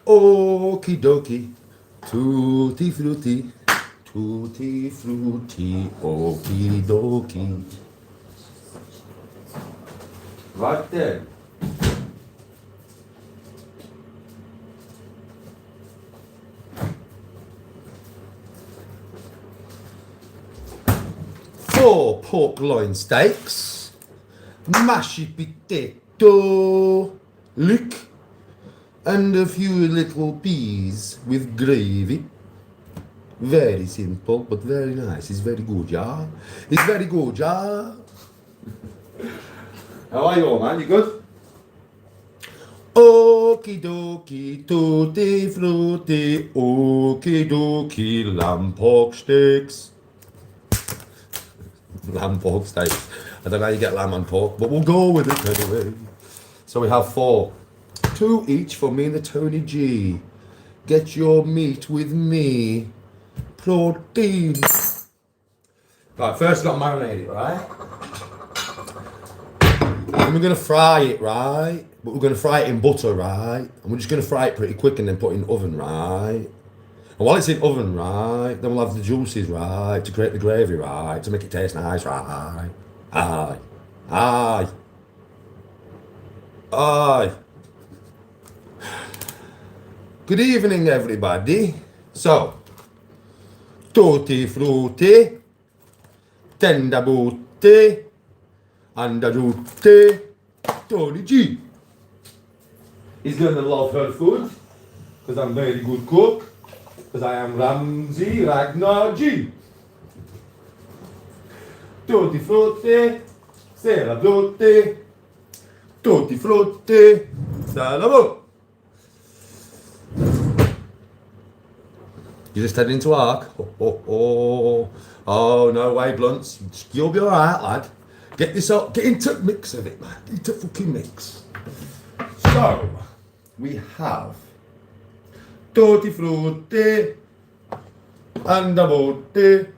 Okie dokie, tutti frutti, tutti frutti, okie dokie. Right then. Four pork loin steaks, mashed potato, look, and a few little peas with gravy. Very simple, but very nice. It's very good, yeah? It's very good, yeah? How are you all, man? You good? Okie dokie, tutti frutti, okie dokie, lamb pork steaks. Lamb pork steaks. I don't know how you get lamb and pork, but we'll go with it anyway. So we have 4. 2 each for me and the Tony G. Get your meat with me. Protein. Right, first we've got to marinate it, right? And we're going to fry it, right? But we're going to fry it in butter, right? And we're just going to fry it pretty quick and then put it in the oven, right? And while it's in the oven, right, then we'll have the juices, right, to create the gravy, right, to make it taste nice, right? Aye. Aye. Aye. Good evening, everybody. So, tutti frutti, tenda butti, andadutte, Tony G. He's going to love her food, because I'm a very good cook, because I am Ramsay Ragnar G. Tutti frutti, sera tutti, tutti frutti, salavo. You just heading into arc? Oh, no way, Blunts. You'll be alright, lad. Get this up, get into the mix of it, man. Get into fucking mix. So, we have tutti frutti, and a botte,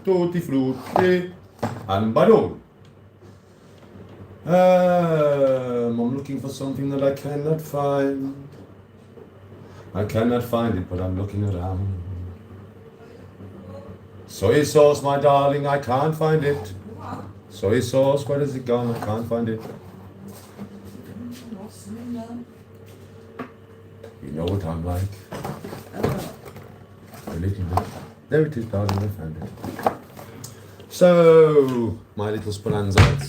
tutti frutti, and baron. I'm looking for something that I cannot find. I cannot find it, but I'm looking around. Soy sauce, my darling, I can't find it. Soy sauce, where has it gone? I can't find it. You know what I'm like. A little bit. There it is, darling, I found it. So, my little speranzas.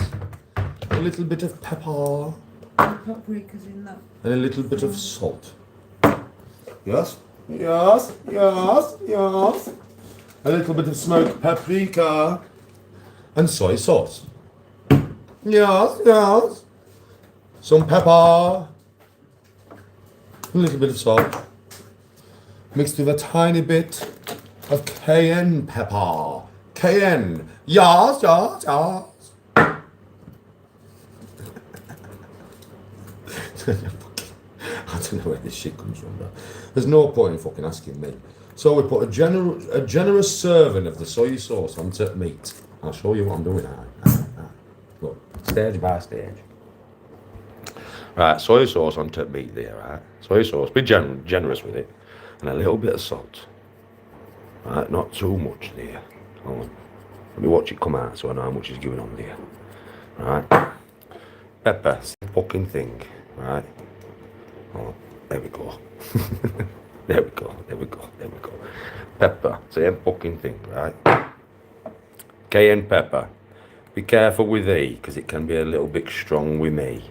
A little bit of pepper. Paprika's in that. And a little bit of salt. Yes, yes, yes, yes. A little bit of smoked paprika and soy sauce. Yes, yes. Some pepper. A little bit of salt. Mixed with a tiny bit of cayenne pepper. Cayenne. Yes, yes, yes. I don't know where this shit comes from, but there's no point in fucking asking me. So we put a generous serving of the soy sauce onto meat. I'll show you what I'm doing now. Look, stage by stage. Right, soy sauce onto meat there, right? Soy sauce, be generous with it. And a little bit of salt. Right, not too much there. Hold on. Let me watch it come out so I know how much is going on there. Right. Pepper, fucking thing. Right. Oh, there we go. There we go. There we go. There we go. Pepper, same fucking thing, right? Cayenne pepper. Be careful with these, because it can be a little bit strong with me.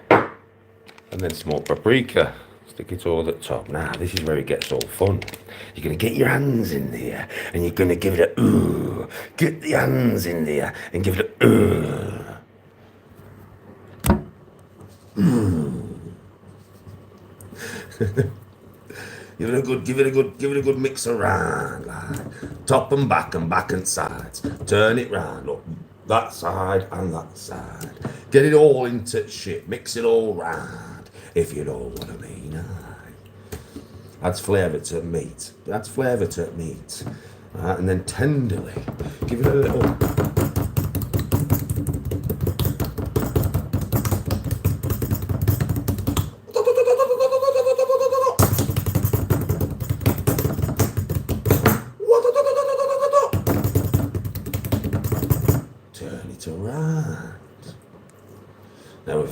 And then smoked paprika. Stick it all at the top. Now, this is where it gets all fun. You're going to get your hands in there, and you're going to give it a ooh. Get the hands in there, and give it a ooh. Give it a good mix around, like top and back and sides. Turn it round, look, that side and that side. Get it all into shit, mix it all round, if you know what I mean. Aye. Adds flavour to meat. Right, and then tenderly, give it a little.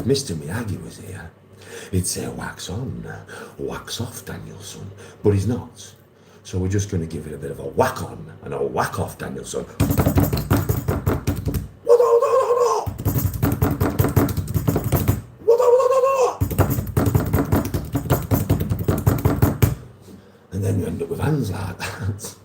Mr. Miyagi was here, he'd say wax on, wax off, Danielson, but he's not. So we're just going to give it a bit of a whack on and a whack off, Danielson. And then you end up with hands like that.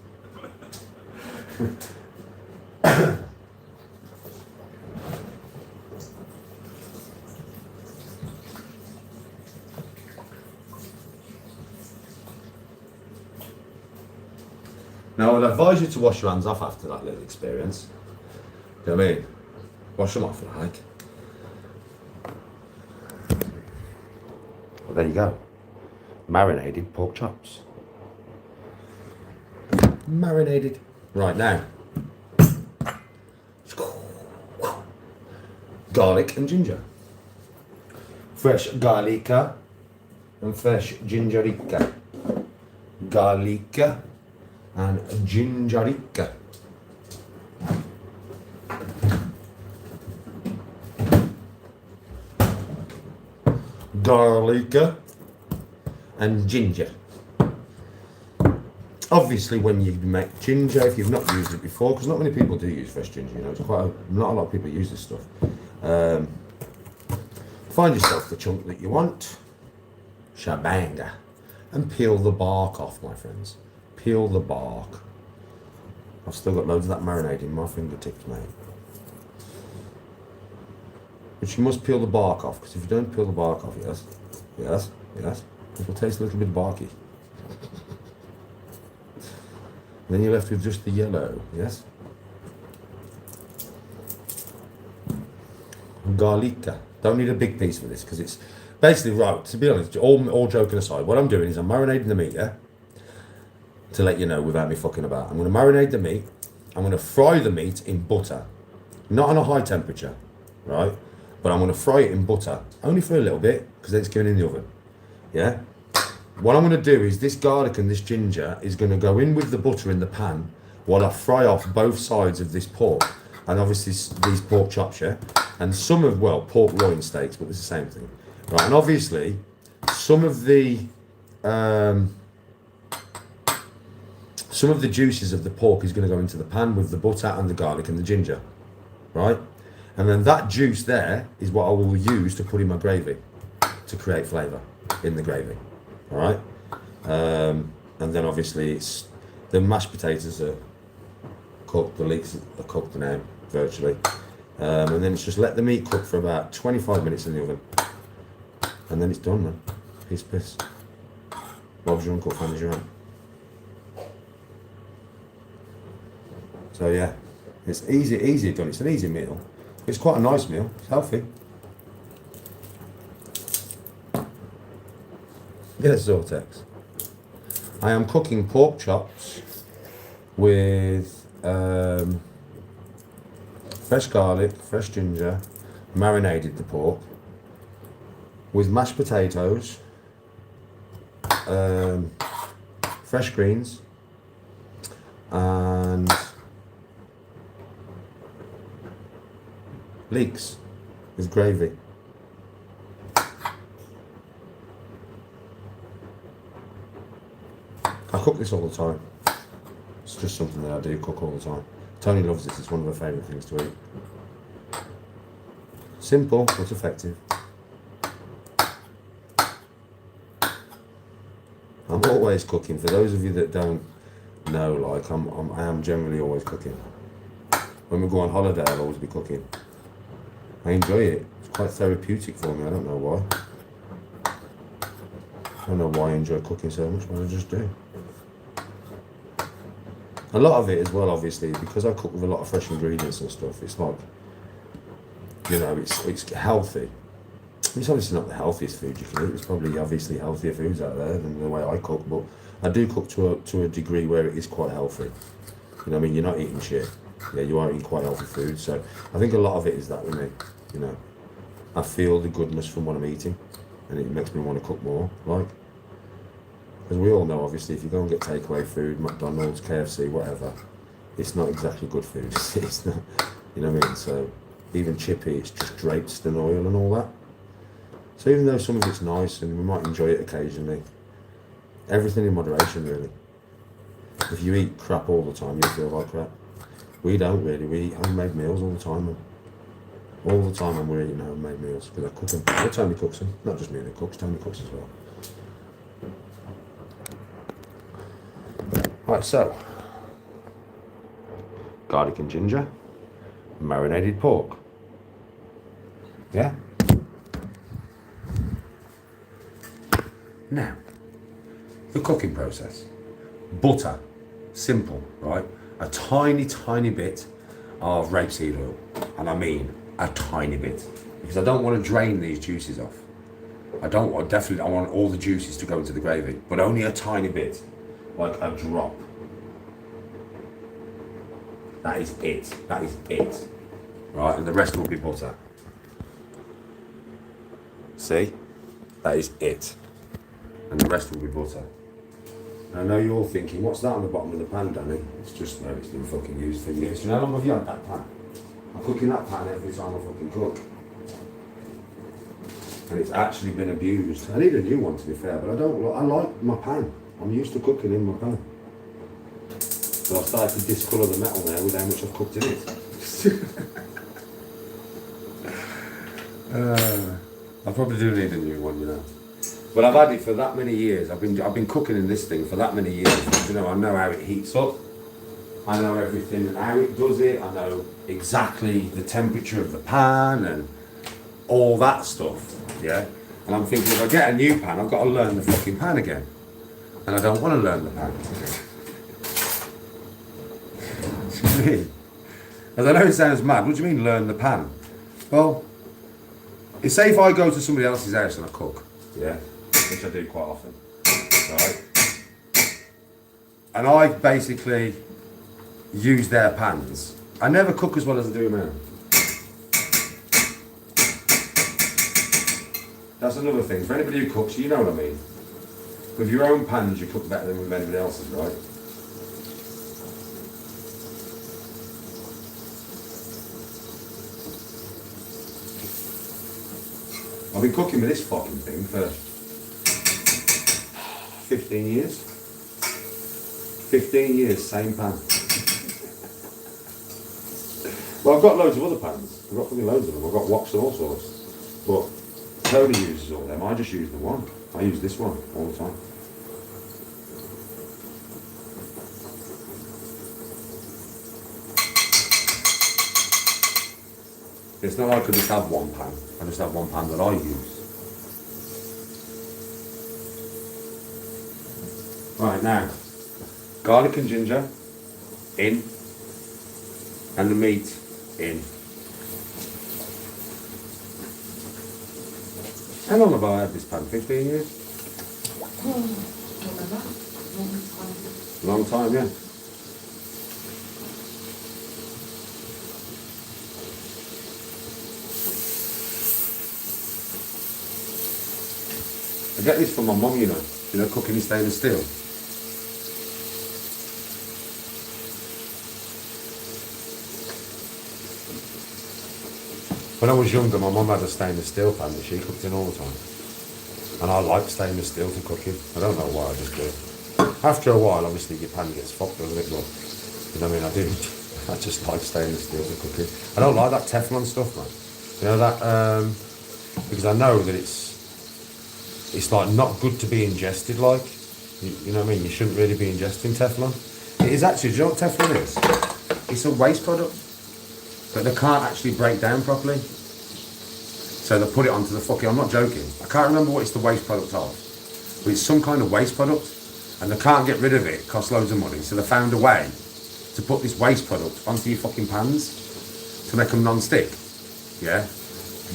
Now, I'd advise you to wash your hands off after that little experience. You know what I mean? Wash them off, like. Well, there you go. Marinated pork chops. Marinated. Right now. Garlic and ginger. Fresh garlica and fresh gingerica. Garlica and gingerica. Garlica and ginger. Obviously, when you make ginger, if you've not used it before, because not many people do use fresh ginger, you know, it's not a lot of people use this stuff. Find yourself the chunk that you want, shabanga, and peel the bark off, my friends. Peel the bark. I've still got loads of that marinade in my fingertips, mate. But you must peel the bark off, because if you don't peel the bark off, yes, it will taste a little bit barky. Then you're left with just the yellow, yes? Garlica. Don't need a big piece for this, because it's basically, right, to be honest, all joking aside, what I'm doing is I'm marinating the meat, yeah? To let you know without me fucking about. I'm going to marinate the meat. I'm going to fry the meat in butter. Not on a high temperature, right? But I'm going to fry it in butter. Only for a little bit, because then it's going in the oven. Yeah? What I'm going to do is this garlic and this ginger is going to go in with the butter in the pan while I fry off both sides of this pork. And obviously these pork chops, yeah? And some of, well, pork loin steaks, but it's the same thing. Right, and obviously some of the juices of the pork is going to go into the pan with the butter and the garlic and the ginger, right? And then that juice there is what I will use to put in my gravy to create flavour in the gravy, all right? And then obviously it's the mashed potatoes are cooked, the leeks are cooked now virtually, and then it's just let the meat cook for about 25 minutes in the oven, and then it's done, man. Piss. Bob's your uncle, family's your aunt. So yeah, it's easy done. It's an easy meal. It's quite a nice meal. It's healthy. Yes, Zortex. I am cooking pork chops with fresh garlic, fresh ginger, marinated the pork with mashed potatoes, fresh greens, and leeks with gravy. I cook this all the time. It's just something that I do cook all the time. Tony loves this, it's one of her favourite things to eat. Simple but effective. I'm always cooking. For those of you that don't know, like I am generally always cooking. When we go on holiday, I'll always be cooking. I enjoy it. It's quite therapeutic for me. I don't know why. I don't know why I enjoy cooking so much, but I just do. A lot of it as well, obviously, because I cook with a lot of fresh ingredients and stuff. It's like, you know, it's healthy. It's obviously not the healthiest food you can eat. There's probably obviously healthier foods out there than the way I cook, but I do cook to a degree where it is quite healthy. You know what I mean? You're not eating shit. Yeah, you are eating quite healthy food. So I think a lot of it is that with me. You know, I feel the goodness from what I'm eating, and it makes me want to cook more. Like, because we all know, obviously, if you go and get takeaway food, McDonald's, KFC, whatever, it's not exactly good food. It's not, you know what I mean? So even chippy, it's just draped in oil and all that. So even though some of it's nice and we might enjoy it occasionally, everything in moderation really. If you eat crap all the time, you feel like crap. We don't really. We eat homemade meals all the time. Man. All the time when we're eating homemade meals because I cook them. Well, Tony cooks them. Not just me that cooks. Tony cooks as well. Right, so garlic and ginger, marinated pork. Yeah. Now, the cooking process. Butter, simple, right? A tiny, tiny bit of rapeseed oil, and I mean a tiny bit, because I don't want to drain these juices off. I want all the juices to go into the gravy, but only a tiny bit, like a drop. That is it. That is it. Right, and the rest will be butter. See? That is it. And the rest will be butter. And I know you're all thinking, what's that on the bottom of the pan, Danny? It's just where it's been fucking used for years. Do you know how long have you had that pan? I cook in that pan every time I fucking cook. And it's actually been abused. I need a new one to be fair, but I like my pan. I'm used to cooking in my pan. But I've started to discolour the metal there with how much I've cooked in it. I probably do need a new one, you know. But I've had it for that many years. I've been cooking in this thing for that many years. You know, I know how it heats up. I know everything, how it does it. I know exactly the temperature of the pan and all that stuff. Yeah. And I'm thinking, if I get a new pan, I've got to learn the fucking pan again. And I don't want to learn the pan. What do you mean? As I know it sounds mad, what do you mean learn the pan? Well, say if I go to somebody else's house and I cook, yeah, which I do quite often, right? And I basically use their pans. I never cook as well as I do my own. That's another thing. For anybody who cooks, you know what I mean. With your own pans, you cook better than with anybody else's, right? I've been cooking with this fucking thing for 15 years. 15 years, same pan. Well, I've got loads of other pans. I've got fucking loads of them. I've got woks and all sorts. But Tony uses all them. I just use the one. I use this one all the time. It's not like I just have one pan. I just have one pan that I use. Right, now, garlic and ginger in, and the meat in. How long have I had this pan? 15 years? Long time, yeah. I get this from my mum, you know, cooking in stainless steel. When I was younger, my mum had a stainless steel pan that she cooked in all the time. And I like stainless steel to cook in. I don't know why, I just do it. After a while, obviously, your pan gets fucked, doesn't it? But, you know what I mean? I just like stainless steel to cook in. I don't like that Teflon stuff, man. You know that, because I know that it's like not good to be ingested, like, you know what I mean? You shouldn't really be ingesting Teflon. It is actually, do you know what Teflon is? It's a waste product that they can't actually break down properly. So they put it onto the fucking, I'm not joking, I can't remember what it's the waste product of, but it's some kind of waste product, and they can't get rid of it, it costs loads of money, so they found a way to put this waste product onto your fucking pans to make them non-stick, yeah?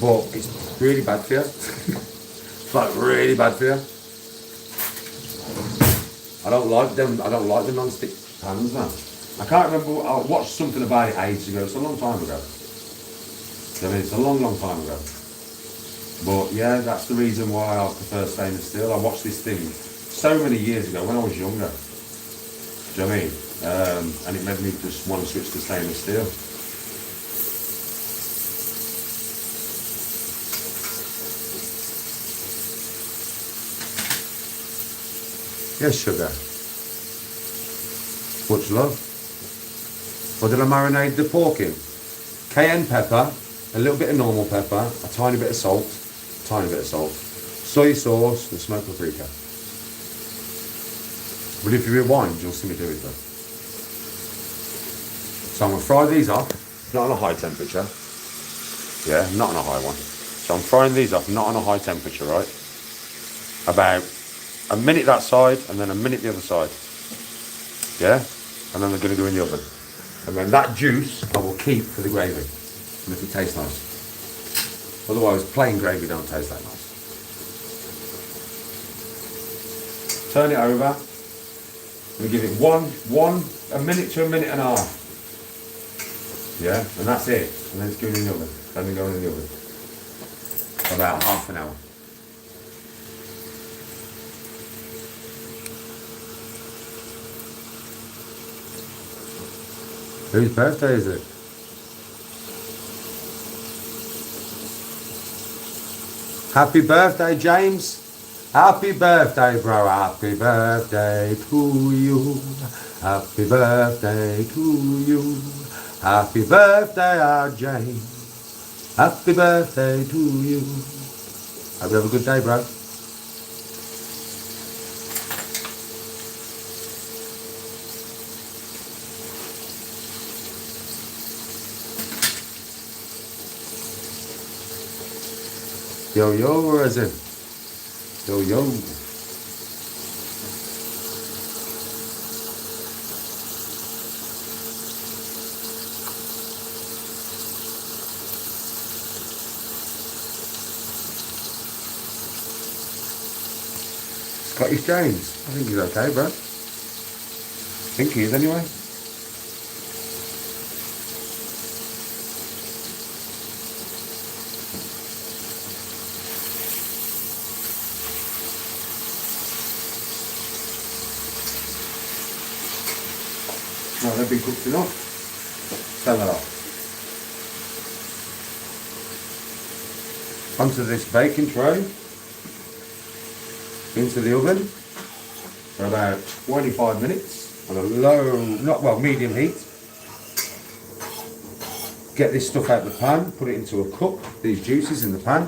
But it's really bad for you. It's like really bad for you. I don't like the non-stick pans, man. I can't remember, I watched something about it ages ago, it's a long time ago. I mean, it's a long, long time ago. But yeah, that's the reason why I prefer stainless steel. I watched this thing so many years ago when I was younger. Do you know what I mean? And it made me just want to switch to stainless steel. Yes, sugar. Much love. What did I marinate the pork in? Cayenne pepper, a little bit of normal pepper, a tiny bit of salt, soy sauce, and smoked paprika. But if you rewind, you'll see me do it though. So I'm going to fry these off, not on a high temperature. Yeah, not on a high one. So I'm frying these off, not on a high temperature, right? About a minute that side, and then a minute the other side. Yeah? And then they're going to go in the oven. And then that juice I will keep for the gravy. And if it tastes nice. Otherwise, plain gravy don't taste that nice. Turn it over. We give it a minute to a minute and a half. Yeah, and that's it. And then it's going in the oven. And then going in the oven. For about half an hour. Whose birthday is it? Happy birthday, James. Happy birthday, bro. Happy birthday to you. Happy birthday to you. Happy birthday, our James. Happy birthday to you. Hope you have a good day, bro. Yo, yo, resin. Yo, yo. Scottish James. I think he's okay, bro. I think he is anyway. Well, they've been cooked enough. Turn that off. Onto this baking tray. Into the oven for about 25 minutes on a medium heat. Get this stuff out of the pan, put it into a cup, these juices in the pan.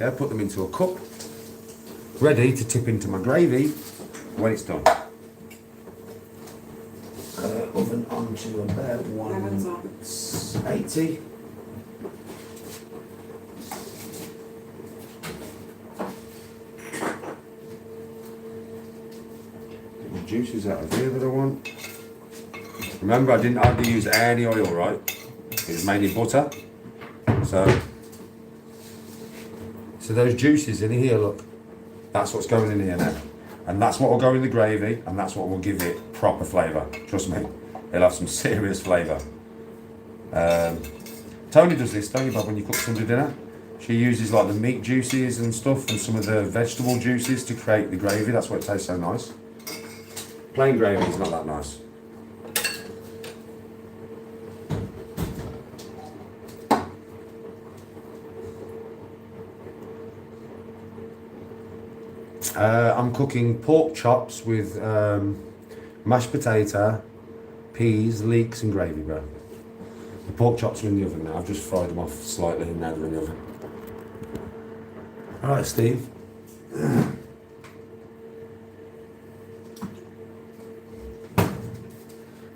Yeah, put them into a cup. Ready to tip into my gravy when it's done. Oven on to about 180. Juices out of here that I want. Remember, I didn't hardly use any oil, right? It was mainly butter. So those juices in here, look, that's what's going in here now. And that's what will go in the gravy, and that's what will give it proper flavour. Trust me, it'll have some serious flavour. Tony does this, don't you, Bob, when you cook Sunday dinner? She uses like the meat juices and stuff and some of the vegetable juices to create the gravy. That's why it tastes so nice. Plain gravy is not that nice. I'm cooking pork chops with mashed potato, peas, leeks and gravy, bro. The pork chops are in the oven now. I've just fried them off slightly and now they're in the oven. Alright, Steve.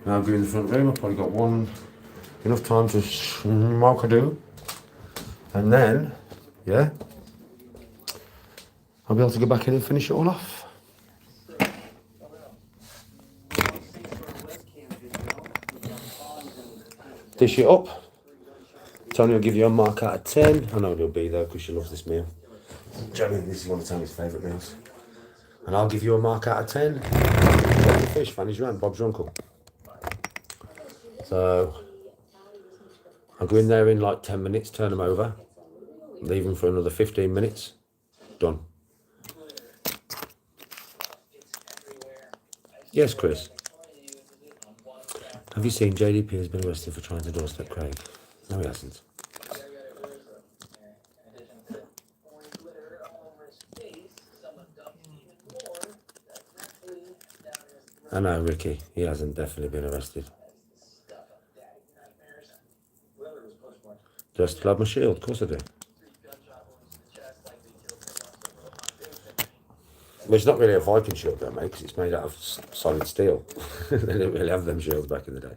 Now I'll go in the front room. I've probably got enough time to smoke a do. And then, yeah, I'll be able to go back in and finish it all off. Dish it up. Tony will give you a mark out of 10. I know it'll be though because she loves this meal. Jamie, this is one of Tony's favourite meals. And I'll give you a mark out of 10. The fish, Fanny's your hand, Bob's your uncle. So I'll go in there in like 10 minutes, turn them over, leave them for another 15 minutes, done. Yes, Chris. Have you seen JDP has been arrested for trying to doorstep Craig? No, he hasn't. I know, Ricky. He hasn't definitely been arrested. Do I still have my shield? Of course I do. Well, it's not really a Viking shield though, mate, because it's made out of solid steel. They didn't really have them shields back in the day.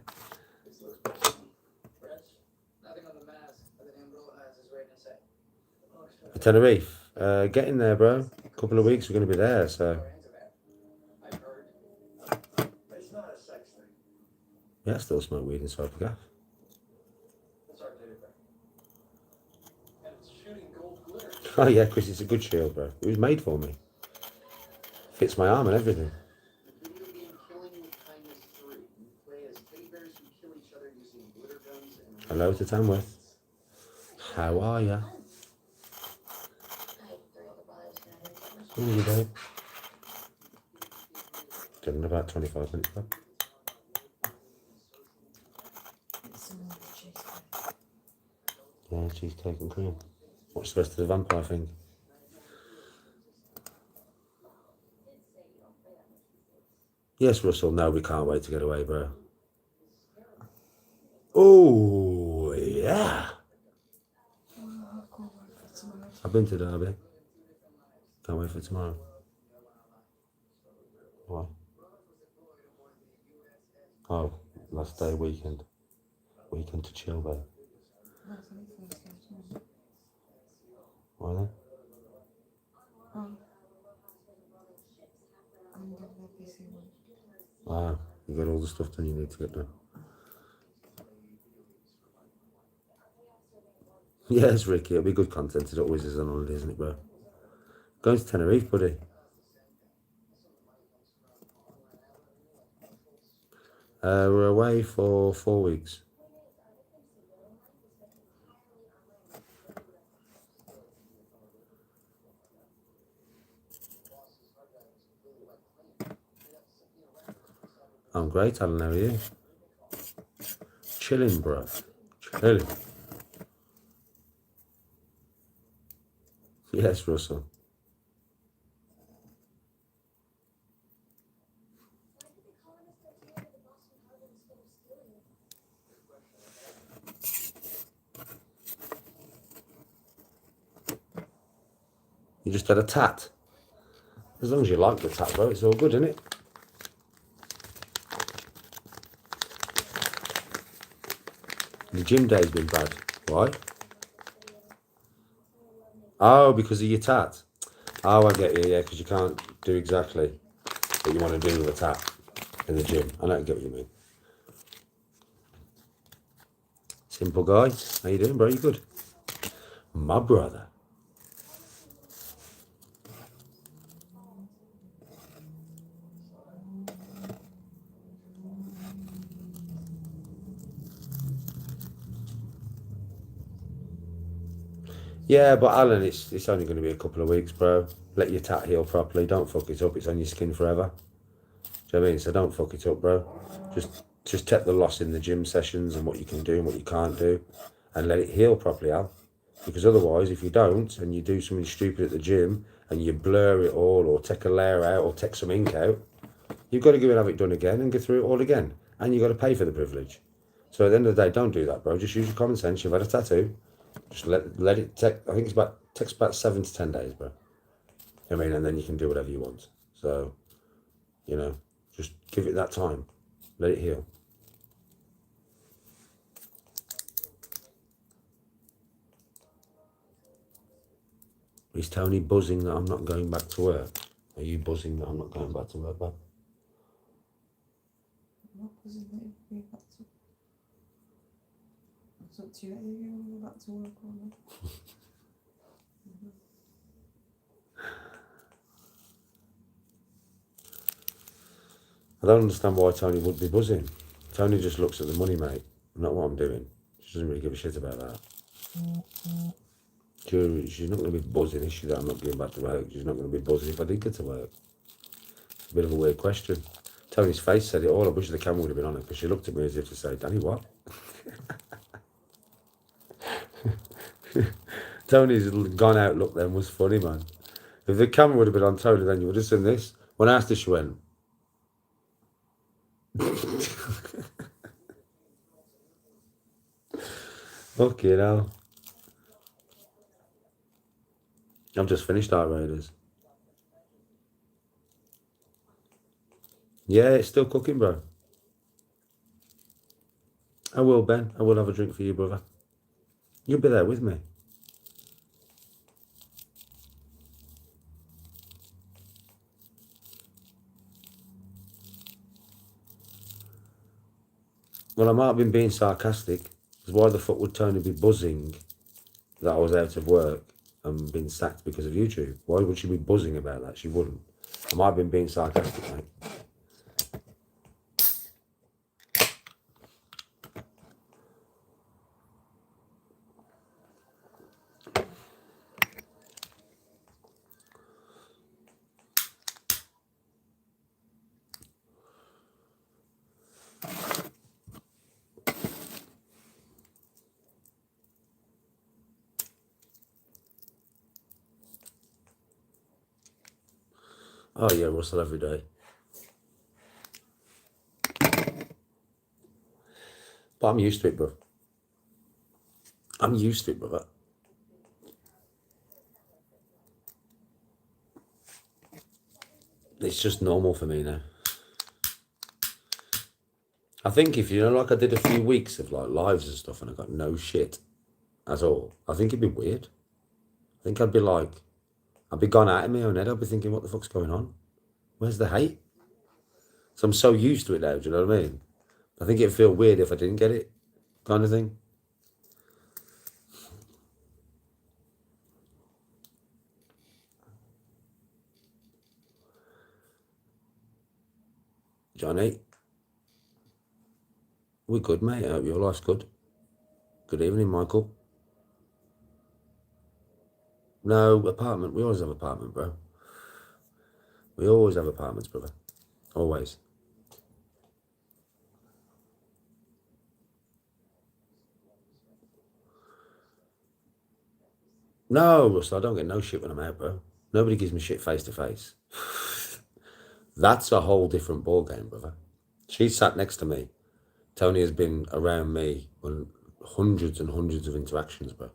For Tenerife, getting there, bro. A couple of weeks, we're going to be there, so. Yeah, I still smoke weed inside the gaff. Oh yeah, Chris, it's a good shield, bro. It was made for me. Fits my arm and everything. Hello to Tamworth. How are ya? How are you, babe? Done in about 25 minutes, bro. Yeah, cheesecake and cream. What's the rest of the vampire thing? Yes, Russell. No, we can't wait to get away, bro. Oh, yeah. I've been to Derby. Can't wait for tomorrow. Why? Oh, last day, weekend. Weekend to chill, babe. Why then? Wow, you got all the stuff done you need to get done. Yes, Ricky, it'll be good content. It always is on holiday, isn't it, bro? Going to Tenerife, buddy. We're away for 4 weeks. I'm great, Alan. How are you? Chilling, bro. Chilling. Yes, Russell. You just had a tat. As long as you like the tat, bro, it's all good, isn't it? The gym day's been bad. Why? Oh, because of your tat. Oh, I get you, yeah, because you can't do exactly what you want to do with a tat in the gym. I don't get what you mean. Simple guy. How you doing, bro? You good? My brother. Yeah, but Alan, it's only going to be a couple of weeks, bro. Let your tat heal properly. Don't fuck it up. It's on your skin forever. Do you know what I mean? So don't fuck it up, bro. Just take the loss in the gym sessions and what you can do and what you can't do, and let it heal properly, Al. Because otherwise, if you don't and you do something stupid at the gym and you blur it all or take a layer out or take some ink out, you've got to go and have it done again and go through it all again. And you've got to pay for the privilege. So at the end of the day, don't do that, bro. Just use your common sense. You've had a tattoo. Just let it take, I think takes about 7 to 10 days, bro. I mean, and then you can do whatever you want. So, you know, just give it that time. Let it heal. Is Tony buzzing that I'm not going back to work? Are you buzzing that I'm not going back to work, bub? I'm not buzzing that you're going back to. It's up to you. Are you going to go back to work or not? I don't understand why Tony would be buzzing. Tony just looks at the money, mate, not what I'm doing. She doesn't really give a shit about that. She's not going to be buzzing, is she, that I'm not going back to work? She's not going to be buzzing if I did get to work. It's a bit of a weird question. Tony's face said it all. I wish the camera would have been on it, because she looked at me as if to say, Danny, what? Tony's gone out look then was funny, man. If the camera would have been on Tony, then you would have seen this. When I asked her, she went, Fucking hell. I've just finished Outriders. Yeah, it's still cooking, bro. I will, Ben. I will have a drink for you, brother. You'll be there with me. Well, I might have been being sarcastic, because why the fuck would Tony be buzzing that I was out of work and been sacked because of YouTube? Why would she be buzzing about that? She wouldn't. I might have been being sarcastic, mate. Oh yeah, Russell, every day. But I'm used to it, bro. I'm used to it, brother. It's just normal for me now. I think if, you know, like I did a few weeks of like lives and stuff and I got no shit at all, I think it'd be weird. I think I'd be like, I'd be gone out of my own head. I'd be thinking, what the fuck's going on? Where's the hate? So I'm so used to it now, do you know what I mean? I think it'd feel weird if I didn't get it, kind of thing. Johnny, we're good, mate. I hope your life's good. Good evening, Michael. No, apartment. We always have apartment, bro. We always have apartments, brother. Always. No, Russell, I don't get no shit when I'm out, bro. Nobody gives me shit face to face. That's a whole different ball game, brother. She sat next to me. Tony has been around me on hundreds and hundreds of interactions, bro.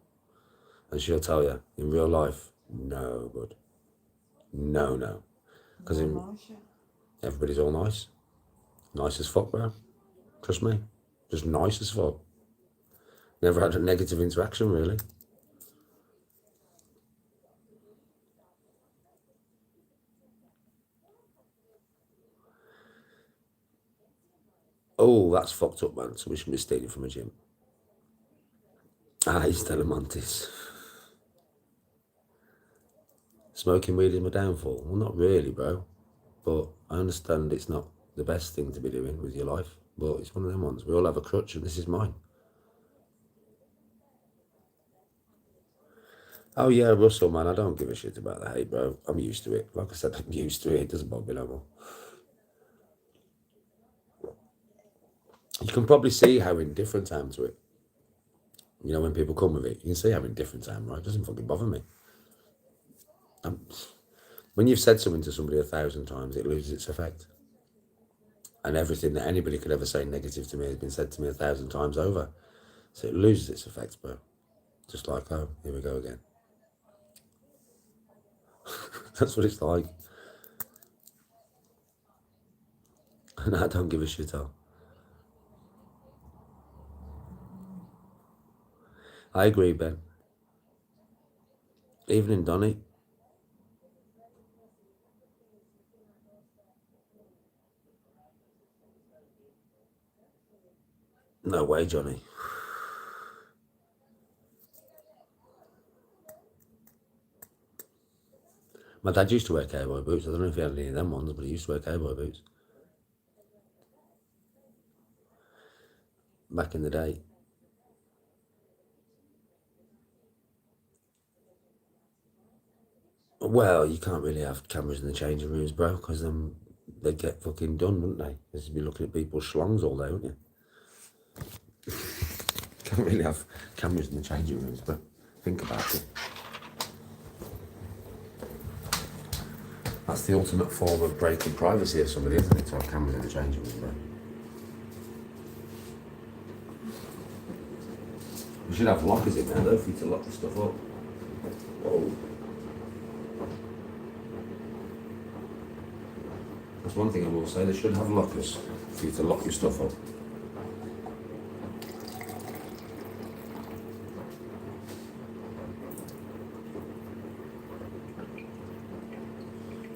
And she'll tell you, in real life, no good. No. Because everybody's all nice. Nice as fuck, bro. Trust me. Just nice as fuck. Never had a negative interaction, really. Oh, that's fucked up, man. So we should be stealing from a gym. He's Telemontis. Smoking weed is my downfall. Well, not really, bro. But I understand it's not the best thing to be doing with your life. But it's one of them ones. We all have a crutch, and this is mine. Oh yeah, Russell, man, I don't give a shit about the hate, bro. I'm used to it. Like I said, I'm used to it. It doesn't bother me no more. You can probably see how indifferent I am to it. You know, when people come with it, you can see how indifferent I am, right? It doesn't fucking bother me. When you've said something to somebody 1,000 times, it loses its effect. And everything that anybody could ever say negative to me has been said to me 1,000 times over. So it loses its effect, bro. Just like, oh, here we go again. That's what it's like. And I don't give a shit all. I agree, Ben. Evening, Donny. No way, Johnny. My dad used to wear cowboy boots. I don't know if he had any of them ones, but he used to wear cowboy boots. Back in the day. Well, you can't really have cameras in the changing rooms, bro, because they'd get fucking done, wouldn't they? Because you'd be looking at people's schlongs all day, wouldn't you? Can't really have cameras in the changing rooms, but think about it. That's the ultimate form of breaking privacy of somebody, isn't it? To have cameras in the changing room, bro. You should have lockers in there though for you to lock the stuff up. Whoa. That's one thing I will say, they should have lockers for you to lock your stuff up.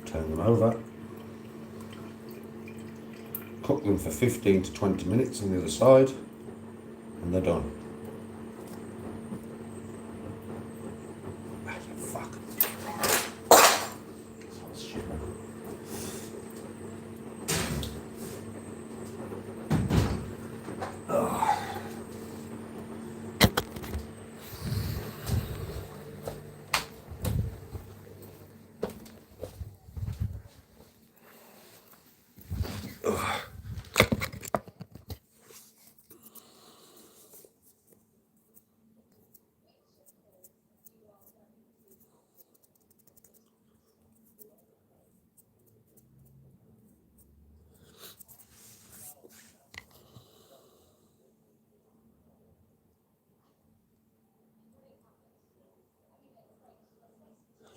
Turn them over. Cook them for 15 to 20 minutes on the other side, and they're done. Ah, you fuck. Shit, man.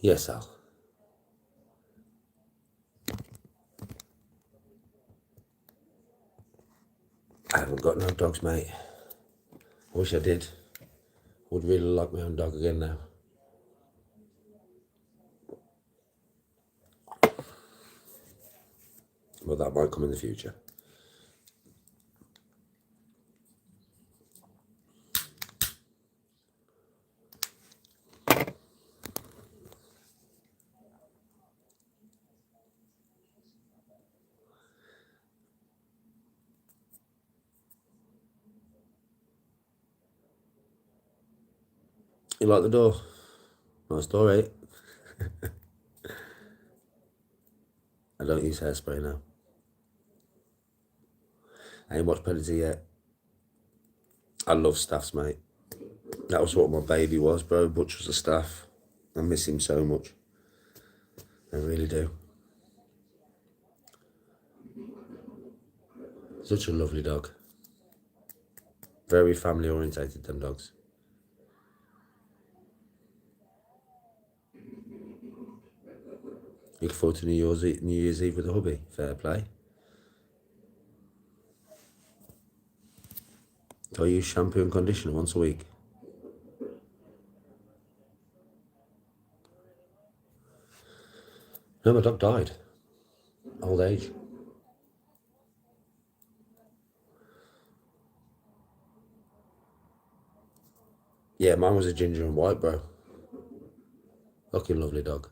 Yes, Al. I haven't got no dogs, mate. I wish I did. Would really like my own dog again now. But that might come in the future. You like the door? Nice door, eh? I don't use hairspray now. I ain't watched Predator yet. I love Staffs, mate. That was what my baby was, bro. Butch was a Staff. I miss him so much. I really do. Such a lovely dog. Very family orientated, them dogs. Look forward to New Year's Eve with the hubby. Fair play. Do I use shampoo and conditioner once a week? No, my dog died. Old age. Yeah, mine was a ginger and white, bro. Fucking lovely dog.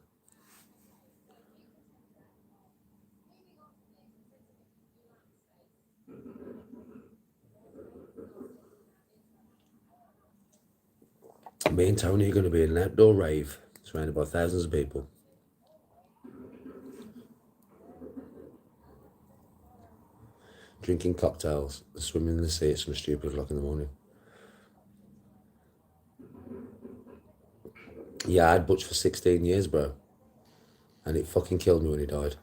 Me and Tony are going to be in an outdoor rave, surrounded by thousands of people. Drinking cocktails, swimming in the sea at some stupid o'clock in the morning. Yeah, I had Butch for 16 years, bro. And it fucking killed me when he died.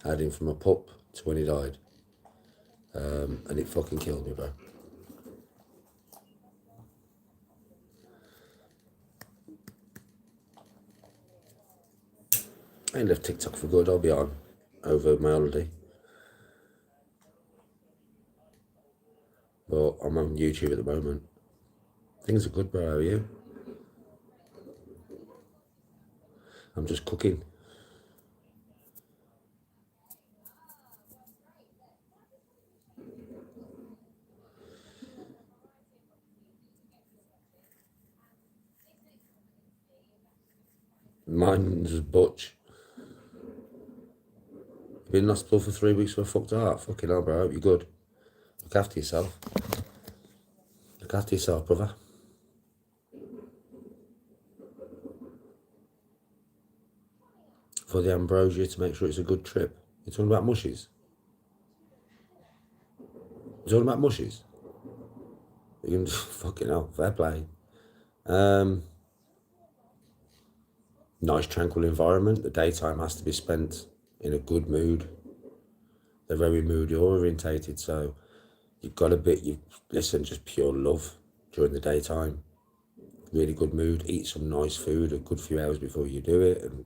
I had him from a pup to when he died. And it fucking killed me, bro. I ain't left TikTok for good, I'll be on over my holiday. But I'm on YouTube at the moment. Things are good, bro, how are you? I'm just cooking. Mine's Butch. Been in hospital for 3 weeks with a fucked heart. Fucking hell, bro, I hope you're good. Look after yourself. Look after yourself, brother. For the ambrosia to make sure it's a good trip. You're talking about mushies? You're talking about mushies? You can fucking hell, fair play. Nice tranquil environment. The daytime has to be spent in a good mood. They're very moody orientated, so you've got a bit, listen, just pure love. during the daytime. Really good mood. Eat some nice food a good few hours before you do it, and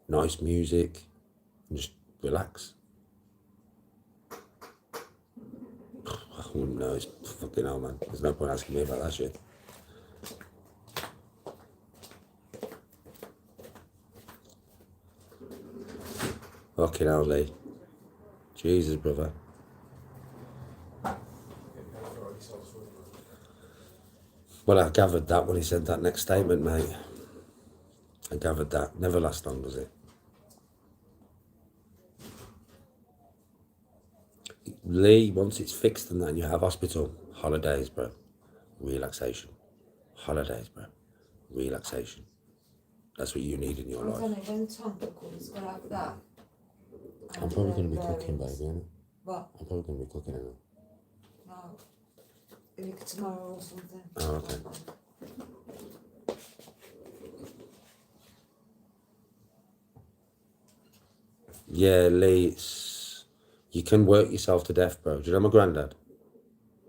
nice music, and just relax. I wouldn't know. It's fucking hell, man. There's no point asking me about that shit. Fucking hell, Lee. Jesus, brother. Well, I gathered that when he said that next statement, mate. I gathered that. Never lasts long, does it? Lee, once it's fixed and then you have hospital, holidays, bro. Relaxation. Holidays, bro. Relaxation. That's what you need in your I'm life. telling you, when Tom comes, gonna have that. I'm probably going to be cooking, baby, innit? What? I'm probably going to be cooking, innit? No. Maybe tomorrow or something. Oh, okay. Yeah, Lee, you can work yourself to death, bro. Do you know my granddad?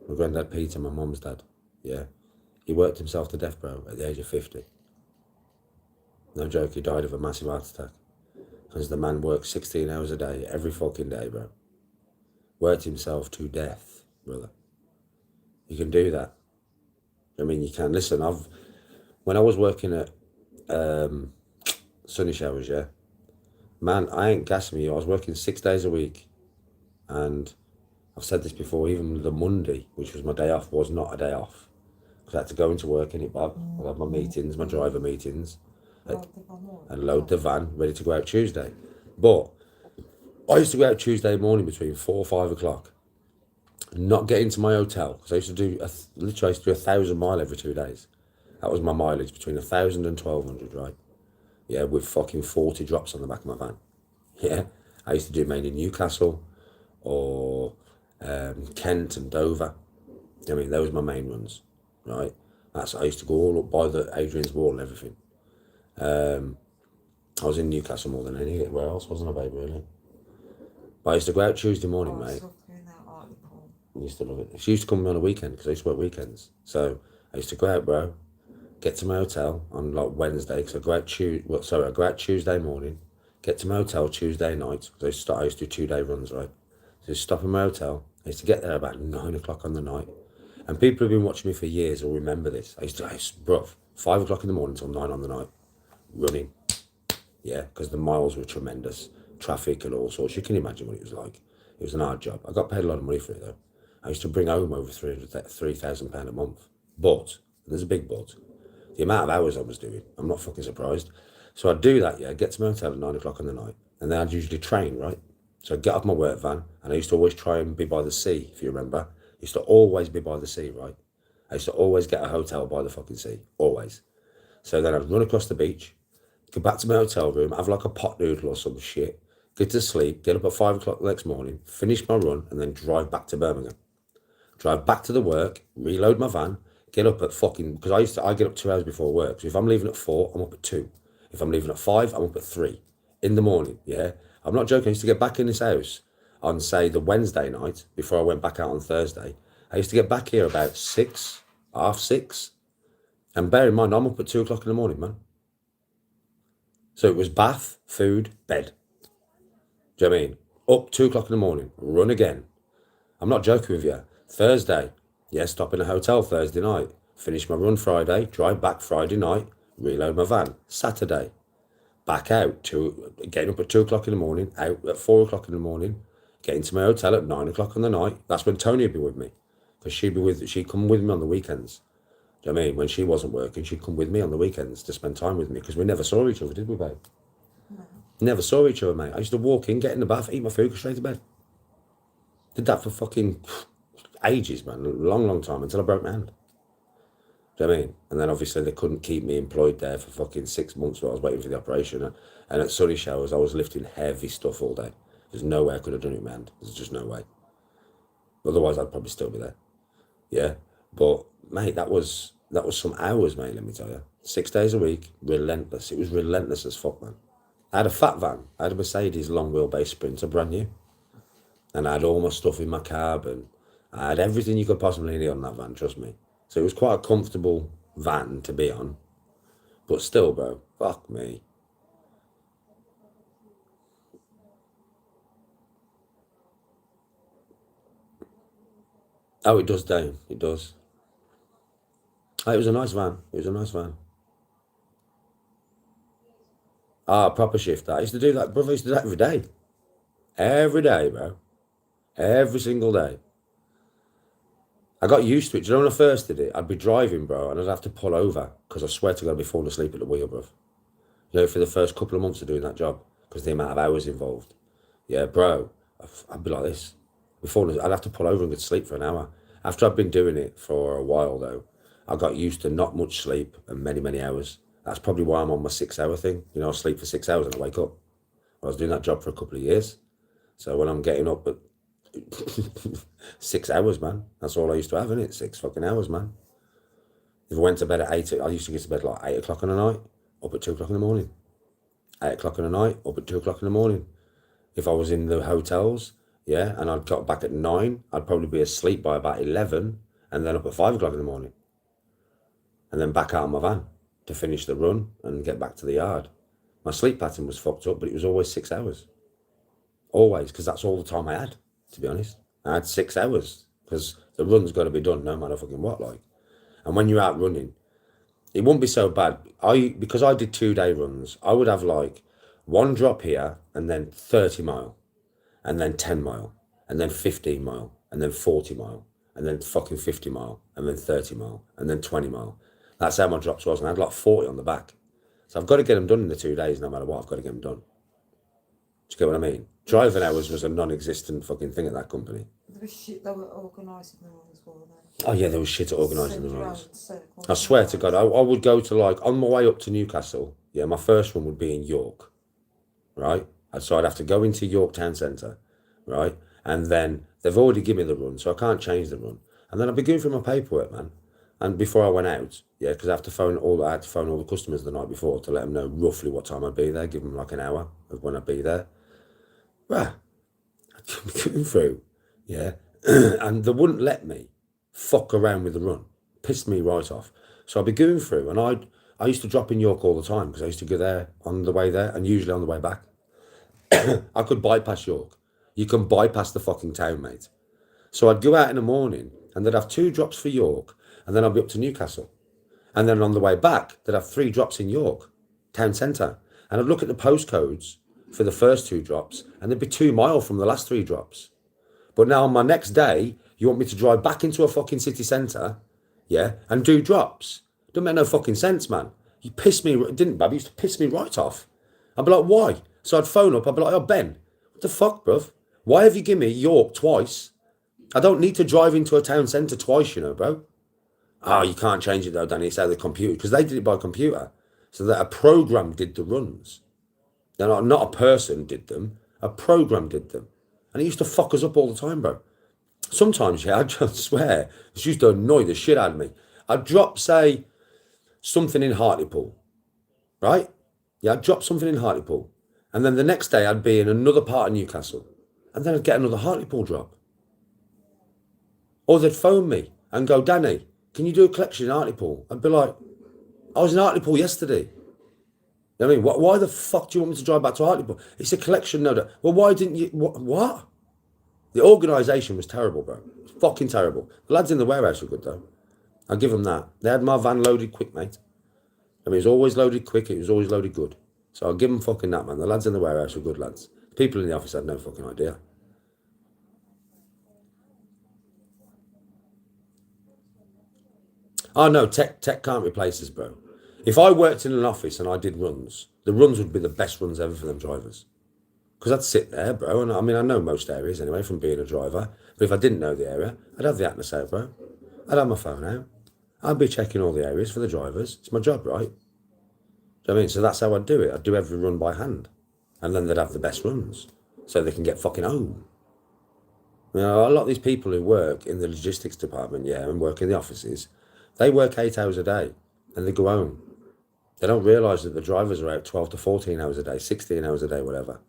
My granddad Peter, my mum's dad. Yeah. He worked himself to death, bro, at the age of 50. No joke, he died of a massive heart attack. Because the man worked 16 hours a day, every fucking day, bro. Worked himself to death, brother. You can do that. I mean, you can. Listen, when I was working at Sunny Showers, yeah, man, I ain't gassing you. I was working 6 days a week. And I've said this before, even the Monday, which was my day off, was not a day off. Because I had to go into work in it, Bob. I had my meetings, my driver meetings. And load the van, ready to go out Tuesday. But I used to go out Tuesday morning between 4 or 5 o'clock. Not get into my hotel, because I used to do, literally I used to do 1,000 mile every 2 days. That was my mileage, between 1,000 and 1,200, right? Yeah, with fucking 40 drops on the back of my van. Yeah, I used to do mainly Newcastle or Kent and Dover. I mean, those were my main runs, right? I used to go all up by the Adrian's Wall and everything. I was in Newcastle more than anywhere else, wasn't I, babe, really? But I used to go out Tuesday morning, mate. I used to love it. She used to come on a weekend, because I used to work weekends. So I used to go out, bro, get to my hotel on like Wednesday, because I go out Tuesday morning, get to my hotel Tuesday night, because I used to do 2 day runs, right? So stop in my hotel. I used to get there about 9 o'clock on the night. And people who've been watching me for years will remember this. I used to, bruv, 5 o'clock in the morning till 9 on the night, running. Yeah, because the miles were tremendous. Traffic and all sorts. You can imagine what it was like. It was an hard job. I got paid a lot of money for it, though. I used to bring home over £3,000 a month. But, and there's a big but, the amount of hours I was doing, I'm not fucking surprised. So I'd do that, yeah, get to my hotel at 9 o'clock on the night. And then I'd usually train, right? So I'd get off my work van, and I used to always try and be by the sea, if you remember. I used to always be by the sea, right? I used to always get a hotel by the fucking sea, always. So then I'd run across the beach, go back to my hotel room, have like a pot noodle or some shit, get to sleep, get up at 5 o'clock the next morning, finish my run, and then drive back to Birmingham. Drive back to the work, reload my van, get up at fucking, because I get up 2 hours before work. So if I'm leaving at 4, I'm up at 2. If I'm leaving at 5, I'm up at 3 in the morning, yeah? I'm not joking. I used to get back in this house on, say, the Wednesday night, before I went back out on Thursday. I used to get back here about 6, half 6. And bear in mind, I'm up at 2 o'clock in the morning, man. So it was bath, food, bed. Do you know what I mean? Up 2 o'clock in the morning, run again. I'm not joking with you. Thursday, yeah, stop in a hotel Thursday night. Finish my run Friday, drive back Friday night, reload my van. Saturday, back out, getting up at 2 o'clock in the morning, out at 4 o'clock in the morning, getting to my hotel at 9 o'clock in the night. That's when Tony would be with me. Because she'd come with me on the weekends. Do you know what I mean? When she wasn't working, she'd come with me on the weekends to spend time with me, because we never saw each other, did we, babe? No. Never saw each other, mate. I used to walk in, get in the bath, eat my food, go straight to bed. Did that for fucking ages, man. A long, long time, until I broke my hand. Do you know what I mean? And then obviously they couldn't keep me employed there for fucking 6 months while I was waiting for the operation. And at Sunny Showers, I was lifting heavy stuff all day. There's no way I could have done it with my hand. There's just no way. Otherwise, I'd probably still be there. Yeah. But, mate, that was some hours, mate, let me tell you. 6 days a week, relentless. It was relentless as fuck, man. I had a fat van. I had a Mercedes long wheelbase Sprinter, brand new. And I had all my stuff in my cab, and I had everything you could possibly need on that van, trust me. So it was quite a comfortable van to be on. But still, bro, fuck me. Oh, it does, Dave. It does. Oh, it was a nice van. It was a nice van. Ah, proper shift. I used to do that, brother. I used to do that every day. Every day, bro. Every single day. I got used to it. Do you know when I first did it? I'd be driving, bro, and I'd have to pull over because I swear to God I'd be falling asleep at the wheel, bro. You know, for the first couple of months of doing that job because the amount of hours involved. Yeah, bro, I'd be like this. I'd have to pull over and go to sleep for an hour. After I'd been doing it for a while, though, I got used to not much sleep and many, many hours. That's probably why I'm on my 6 hour thing. You know, I sleep for 6 hours and I wake up. I was doing that job for a couple of years. So when I'm getting up at 6 hours, man, that's all I used to have, innit? 6 fucking hours, man. If I went to bed at 8, I used to get to bed like 8 o'clock in the night, up at 2 o'clock in the morning. 8 o'clock in the night, up at 2 o'clock in the morning. If I was in the hotels, yeah, and I'd got back at 9, I'd probably be asleep by about 11 and then up at 5 o'clock in the morning. And then back out of my van to finish the run and get back to the yard. My sleep pattern was fucked up, but it was always 6 hours. Always, because that's all the time I had, to be honest. I had 6 hours because the run's got to be done no matter fucking what, like. And when you're out running, it wouldn't be so bad. Because I did 2-day runs, I would have like one drop here and then 30 mile and then 10 mile and then 15 mile and then 40 mile and then fucking 50 mile and then 30 mile and then 20 mile. That's how my drops was. And I had like 40 on the back. So I've got to get them done in the 2 days no matter what. I've got to get them done. Do you get what I mean? Driving hours was a non-existent fucking thing at that company. There was shit they were organising the runs for them. Oh yeah, there was shit at organising the runs. I swear to God, I would go to like, on my way up to Newcastle, yeah, my first one would be in York, right? And so I'd have to go into York Town Centre, right? And then they've already given me the run, so I can't change the run. And then I'd be going through my paperwork, man. And before I went out, yeah, because I had to phone all the customers the night before to let them know roughly what time I'd be there, give them like an hour of when I'd be there. Right, I'd be going through, yeah, and they wouldn't let me fuck around with the run. Pissed me right off. So I'd be going through, and I used to drop in York all the time because I used to go there on the way there and usually on the way back. I could bypass York. You can bypass the fucking town, mate. So I'd go out in the morning and they'd have 2 drops for York and then I'd be up to Newcastle. And then on the way back, they'd have 3 drops in York, town centre. And I'd look at the postcodes for the first 2 drops and they'd be 2 mile from the last 3 drops. But now on my next day, you want me to drive back into a fucking city centre, yeah, and do drops. Don't make no fucking sense, man. You pissed me, didn't, Bab? You used to piss me right off. I'd be like, why? So I'd phone up, I'd be like, oh, Ben, what the fuck, bruv? Why have you given me York twice? I don't need to drive into a town centre twice, you know, bro. Oh, you can't change it though, Danny. It's out of the computer. Because they did it by computer. So that a program did the runs. Now, not a person did them. A program did them. And it used to fuck us up all the time, bro. Sometimes, yeah, I just swear, it used to annoy the shit out of me. I'd drop, say, something in Hartlepool, right? Yeah, I'd drop something in Hartlepool. And then the next day I'd be in another part of Newcastle. And then I'd get another Hartlepool drop. Or they'd phone me and go, Danny, can you do a collection in Hartlepool? I'd be like, I was in Hartlepool yesterday. You know what I mean? Why the fuck do you want me to drive back to Hartlepool? It's a collection, no doubt. Well, why didn't you? What? The organisation was terrible, bro. It was fucking terrible. The lads in the warehouse were good, though. I'll give them that. They had my van loaded quick, mate. I mean, it was always loaded quick. It was always loaded good. So I'll give them fucking that, man. The lads in the warehouse were good lads. People in the office had no fucking idea. Oh, no, tech can't replace us, bro. If I worked in an office and I did runs, the runs would be the best runs ever for them drivers. Because I'd sit there, bro, and I mean, I know most areas anyway from being a driver. But if I didn't know the area, I'd have the atlas out, bro. I'd have my phone out. I'd be checking all the areas for the drivers. It's my job, right? Do you know what I mean? So that's how I'd do it. I'd do every run by hand. And then they'd have the best runs. So they can get fucking home. You know, a lot of these people who work in the logistics department, yeah, and work in the offices, they work 8 hours a day and they go home. They don't realise that the drivers are out 12 to 14 hours a day, 16 hours a day, whatever.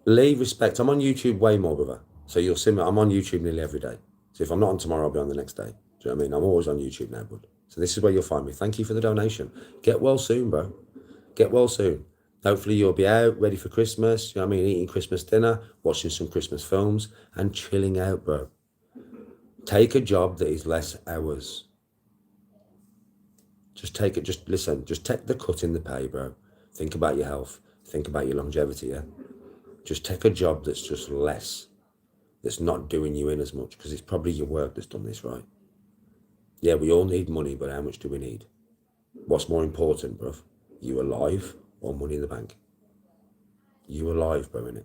Lee, respect. I'm on YouTube way more, brother. So you'll see me, I'm on YouTube nearly every day. So if I'm not on tomorrow, I'll be on the next day. Do you know what I mean? I'm always on YouTube now, bud. So this is where you'll find me. Thank you for the donation. Get well soon, bro. Get well soon. Hopefully you'll be out, ready for Christmas, you know what I mean, eating Christmas dinner, watching some Christmas films, and chilling out, bro. Take a job that is less hours. Just take it, just listen, just take the cut in the pay, bro. Think about your health. Think about your longevity, yeah? Just take a job that's just less, that's not doing you in as much, because it's probably your work that's done this, right? Yeah, we all need money, but how much do we need? What's more important, bruv? You alive or money in the bank? You alive, bro, innit?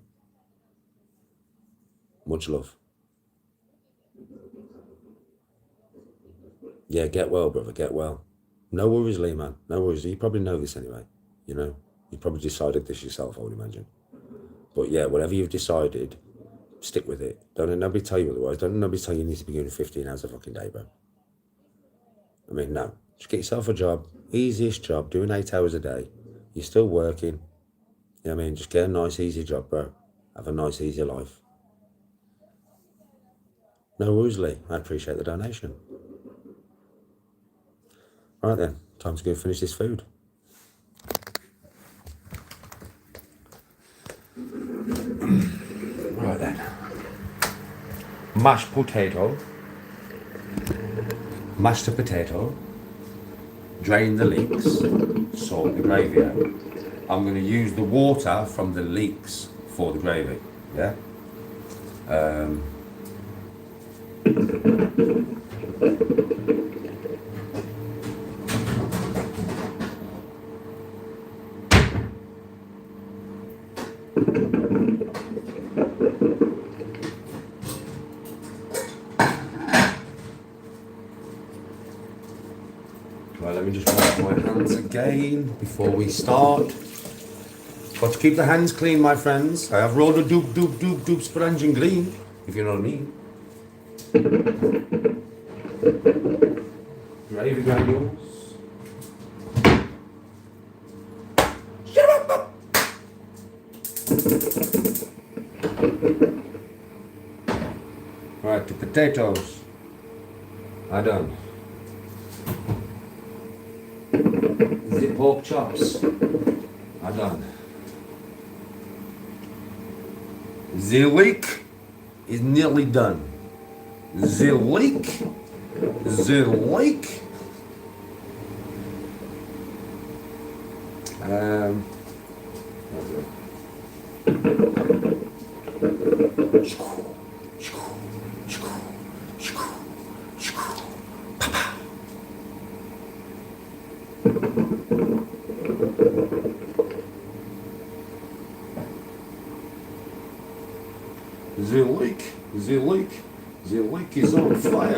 Much love. Yeah, get well, brother, get well. No worries, Lee, man. No worries. You probably know this anyway, you know? You probably decided this yourself, I would imagine. But yeah, whatever you've decided, stick with it. Don't let nobody tell you otherwise. Don't let nobody tell you need to be doing 15 hours a fucking day, bro. I mean, no. Just get yourself a job. Easiest job, doing 8 hours a day. You're still working. You know what I mean? Just get a nice, easy job, bro. Have a nice, easy life. No worries, Lee. I appreciate the donation. Right then, time to go finish this food. Right then. Mashed potato. Mash the potato. Drain the leeks. Salt the gravy out. I'm going to use the water from the leeks for the gravy. Yeah? Right, let me just wash my hands again before we start. Got to keep the hands clean, my friends. I have rolled a doop sponge and green, if you know what I mean. Gravy granules. Right, the potatoes are done. The pork chops are done. The leek is nearly done. The leek. The leek is on fire.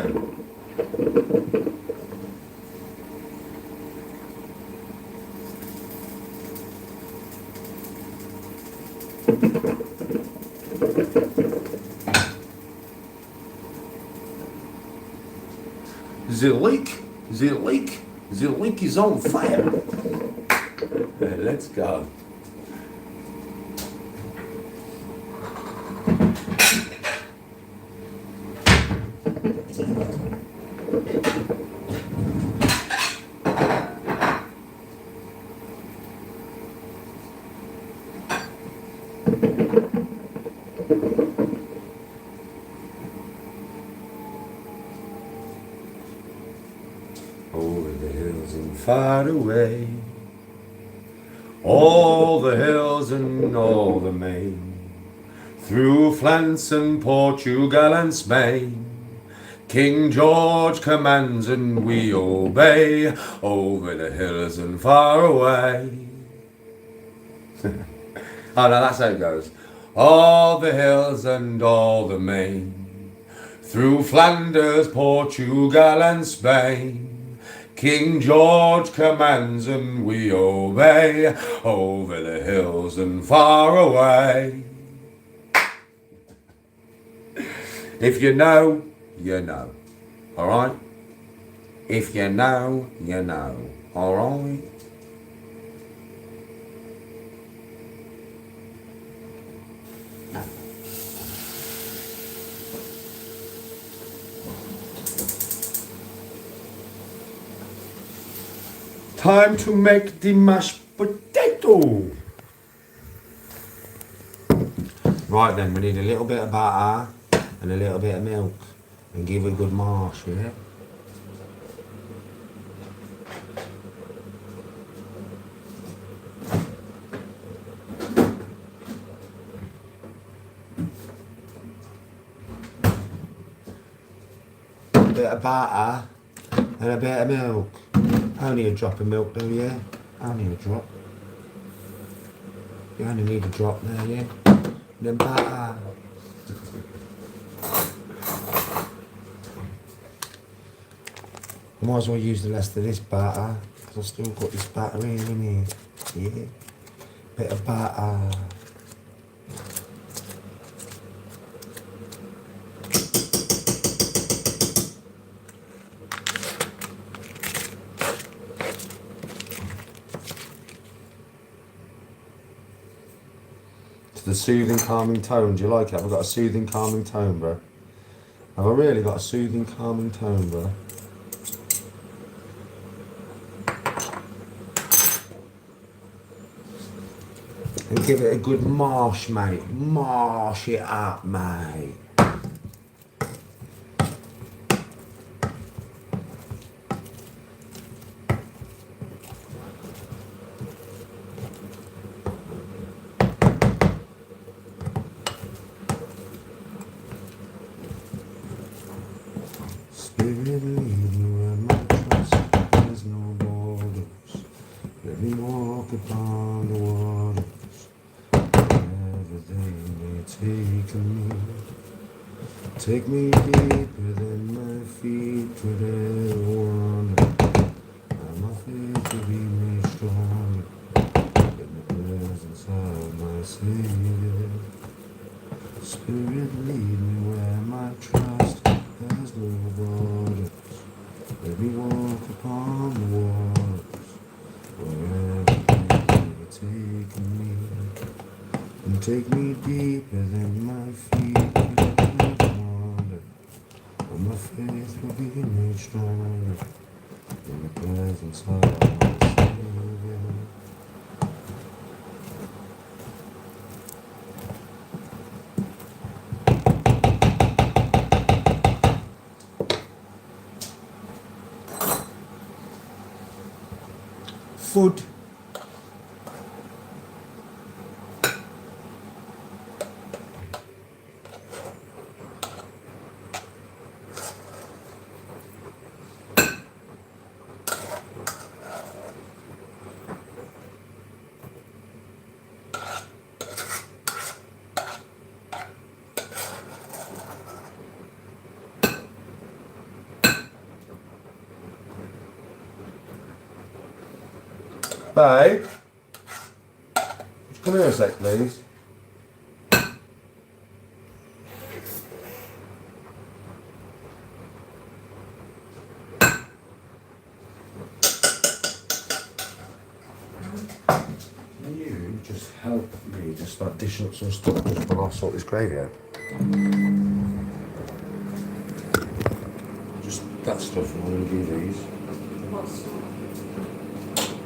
The leek is on fire. Let's go. Over the hills and far away, all the hills and all the main, through France and Portugal and Spain, King George commands and we obey, over the hills and far away. Oh no, that's how it goes. All the hills and all the main, through Flanders, Portugal and Spain, King George commands and we obey, over the hills and far away. If you know, you know. Alright? If you know, you know. Alright? Time to make the mashed potato. Right then, we need a little bit of butter and a little bit of milk and give it a good mash, yeah? A bit of butter and a bit of milk. Only a drop of milk though, yeah? Only a drop. You only need a drop there, yeah? And then butter. I might as well use the rest of this butter, because I've still got this butter in it. Yeah? Bit of butter. The soothing, calming tone. Do you like it? Have I got a soothing, calming tone, bro? Have I really got a soothing, calming tone, bro? And give it a good mash, mate. Mash it up, mate. Spirit, lead me where my trust has no borders. Let me walk upon the waters. Wherever they may take me. Take me deeper than my feet could ever wander. And my faith will be made stronger in the presence of my Savior. Spirit, lead me where my trust has no borders. Let me walk upon the waters, wherever they may take me. And take me deeper than my feet can ever wander. And my faith will be made stronger in the presence of my Savior. Food. Babe, come here a sec, please. Can you just help me just start dishing up some stuff just while I sort this gravy out? Just that stuff, I'm going to do these.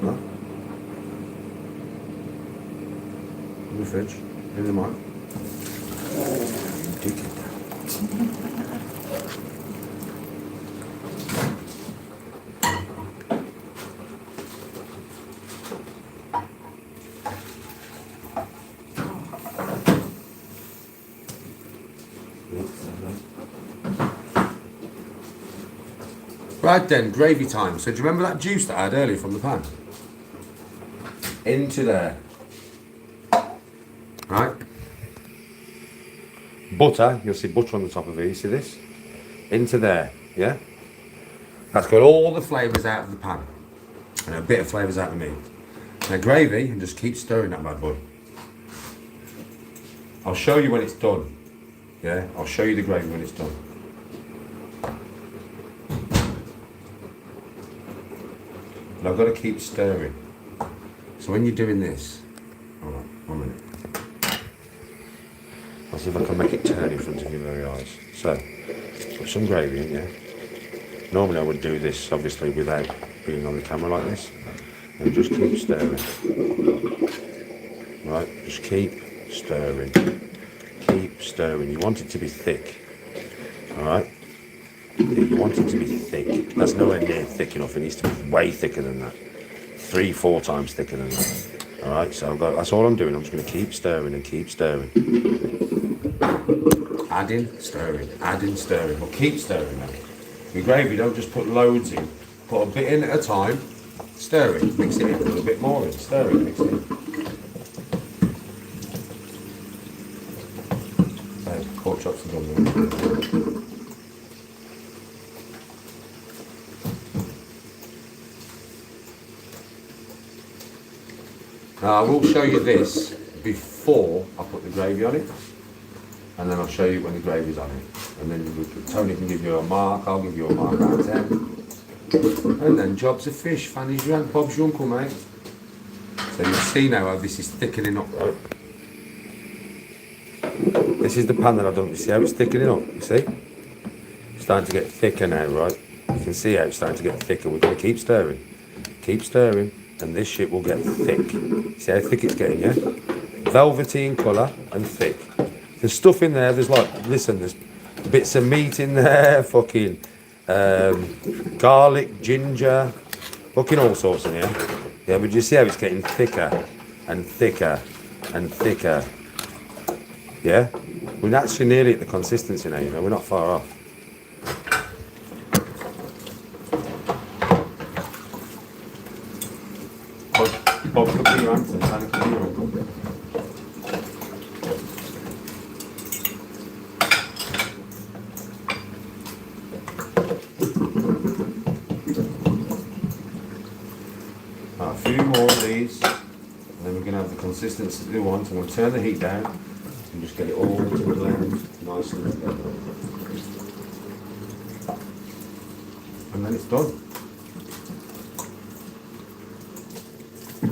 Huh? In the fridge, in the mic. Dig it down. Right then, gravy time. So do you remember that juice that I had earlier from the pan? Into there. Right? Butter, you'll see butter on the top of it, you see this? Into there, yeah? That's got all the flavours out of the pan. And a bit of flavours out of the meat. Now gravy, and just keep stirring that bad boy. I'll show you when it's done. Yeah? I'll show you the gravy when it's done. But I've got to keep stirring. So when you're doing this, hold on, 1 minute. I'll see if I can make it turn in front of your very eyes. So, put some gravy in, yeah? Normally I would do this, obviously, without being on the camera like this. And just keep stirring. Right, just keep stirring. Keep stirring. You want it to be thick. Alright? You want it to be thick. That's nowhere near thick enough. It needs to be way thicker than that. 3-4 times thicker than that. Alright, so that's all I'm doing. I'm just going to keep stirring and keep stirring. Adding, stirring. But keep stirring now. Your gravy, don't just put loads in. Put a bit in at a time. Stir it, mix it in, a little bit more in. Stir it, mix it in. So, pork chops are done now. Now I will show you this before I put the gravy on it, and then I'll show you when the gravy's on it. And then Tony can give you a mark, I'll give you a mark out of 10. And then jobs of fish, Fanny's your aunt, Bob's your uncle, mate. So you'll see now how this is thickening up, right? This is the pan that I've done. You see how it's thickening up, you see? It's starting to get thicker now, right? You can see how it's starting to get thicker. We're going to keep stirring. Keep stirring. And this shit will get thick. See how thick it's getting, yeah? Velvety in colour and thick. There's stuff in there, there's like, listen, there's bits of meat in there, fucking garlic, ginger, fucking all sorts in here. Yeah, but you see how it's getting thicker and thicker and thicker. Yeah? We're actually nearly at the consistency now, you know, we're not far off. Bob, look at your answer. Look at your uncle. A few more of these, and then we're going to have the consistency that we want. I'm going to turn the heat down and just get it all to blend nicely together. And then it's done.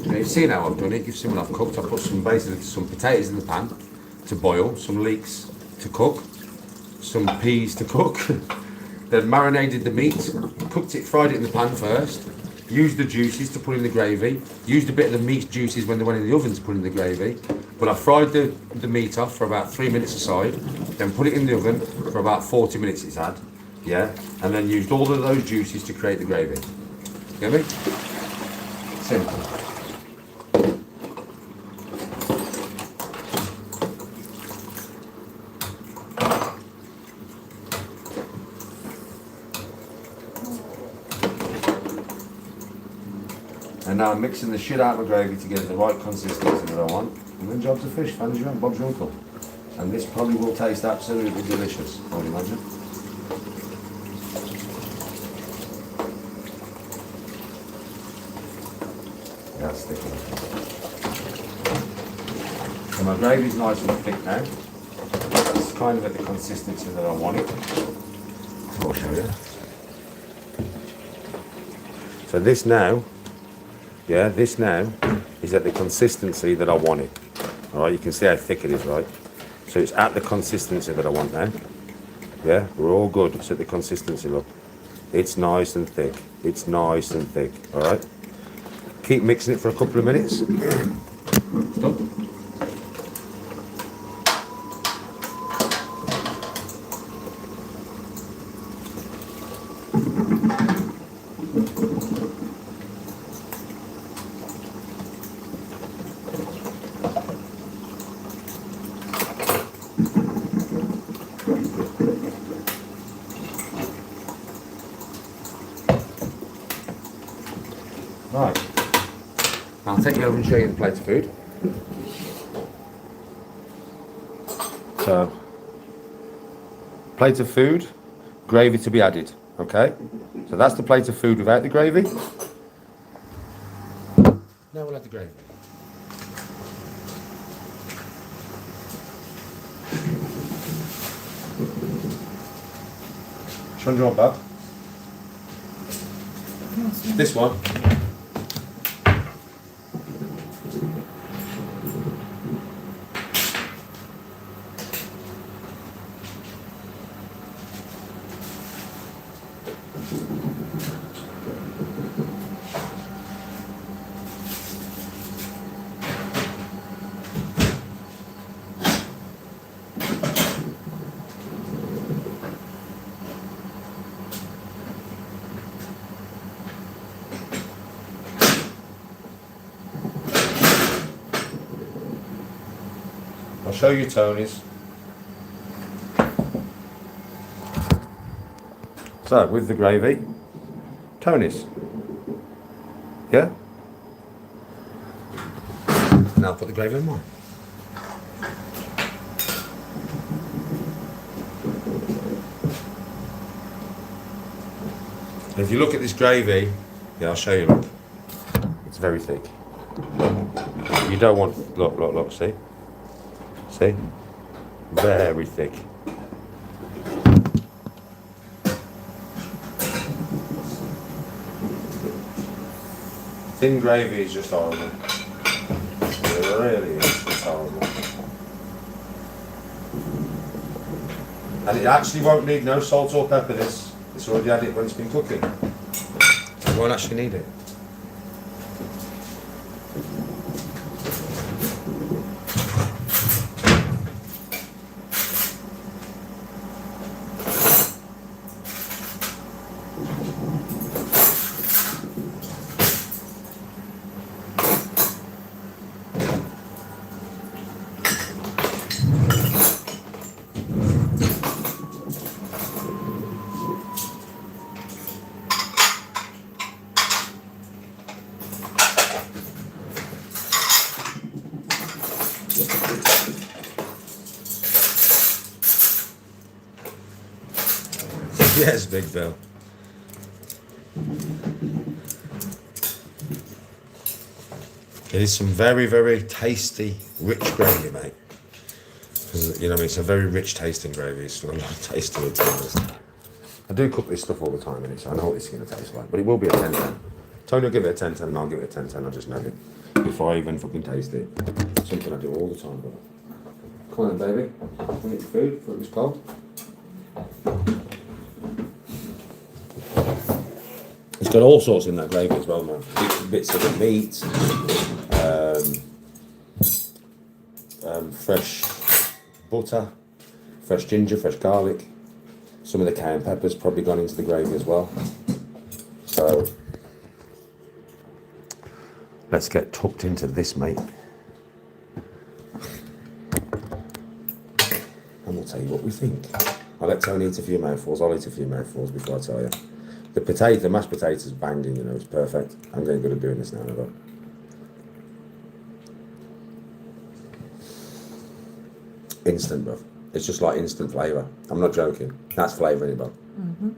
Now you've seen how I've done it. You've seen what I've cooked. I put some potatoes in the pan to boil, some leeks to cook, some peas to cook. Then marinated the meat, cooked it, fried it in the pan first. Used the juices to put in the gravy. Used a bit of the meat juices when they went in the oven to put in the gravy. But I fried the meat off for about 3 minutes aside. Then put it in the oven for about 40 minutes it's had. Yeah? And then used all of those juices to create the gravy. Get me? Simple. And now I'm mixing the shit out of my gravy to get the right consistency that I want. And then jobs of fish, Fanny's your aunt, Bob's your uncle. And this probably will taste absolutely delicious, I would imagine. Yeah, it's thick enough. So my gravy's nice and thick now. It's kind of at the consistency that I want it. I'll show you. So this now, yeah, this now is at the consistency that I want it. All right, you can see how thick it is, right? So it's at the consistency that I want now. Yeah, we're all good. It's at the consistency, look. It's nice and thick. It's nice and thick, all right? Keep mixing it for a couple of minutes. Stop. Right, I'll take you over and show you the plate of food. So, plate of food, gravy to be added, okay? So that's the plate of food without the gravy. Now we'll add the gravy. Which one do you want, Bob? This one. I'll show you Tony's. So, with the gravy, Tony's. Yeah? Now put the gravy in mine. If you look at this gravy, yeah, I'll show you, look. It's very thick. You don't want, look, see? See? Very thick. Thin gravy is just horrible. It really is just horrible. And it actually won't need no salt or pepper, this. It's already had it when it's been cooking. It won't actually need it. Yes, Big Bill. It is some very, very tasty, rich gravy, mate. You know what I mean? It's a very rich tasting gravy. It's got a lot of taste to it. I do cook this stuff all the time, innit? So I know what it's going to taste like. But it will be a 10-10. Tony will give it a 10-10 and I'll give it a 10-10. I just know it before I even fucking taste it. Something I do all the time, brother. Come on, baby. Want your food before it was cold? It's got all sorts in that gravy as well, man. Bits of the meat, fresh butter, fresh ginger, fresh garlic. Some of the cayenne peppers probably gone into the gravy as well. So let's get tucked into this, mate. And we'll tell you what we think. I'll let Tony eat a few mouthfuls. I'll eat a few mouthfuls before I tell you. The mashed potatoes banging, you know, it's perfect. I'm getting good at doing this now, though. Instant, bro. It's just like instant flavour. I'm not joking. That's flavouring it, bro. Mm-hmm.